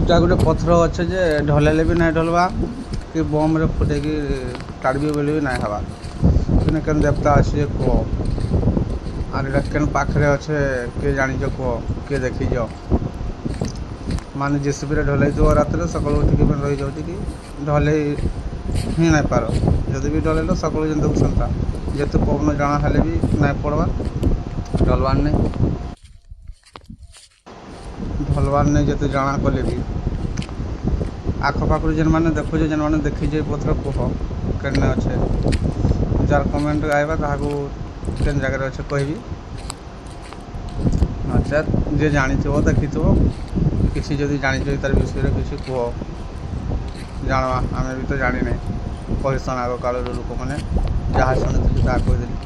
इटा गोटे पथर अच्छे जे ढलेले भी ना ढलवा कि बम रे फुटे कि टाड़बी बोले भी ना हवा कि केन देवता अच्छे कह आर इटा केन पाखे अच्छे किए जान कह किए देखी माने जेसीबी ढल रात सका उठिक रही जाऊँ कि ढल ही ना पार जदि भी ढल सका जंतु सेंता जेतु पवन जाना हेले भी ना पड़वा ढलवार नहीं ढलवार नहीं जेतु जाना कले भी आखपाखर जेन मैंने देखुचे जेन मैंने देखीजे पथर कह केने अच्छे जार कमेंट आएगा ताकू केन जगह अच्छे कहबी अच्छा जे जानी देखी किसी जदि जानी तार विषय किसी कह जानवा आम भी तो जानी ना कहसन आग काल लोक मैंने जहाँ शुणी कहीदेली।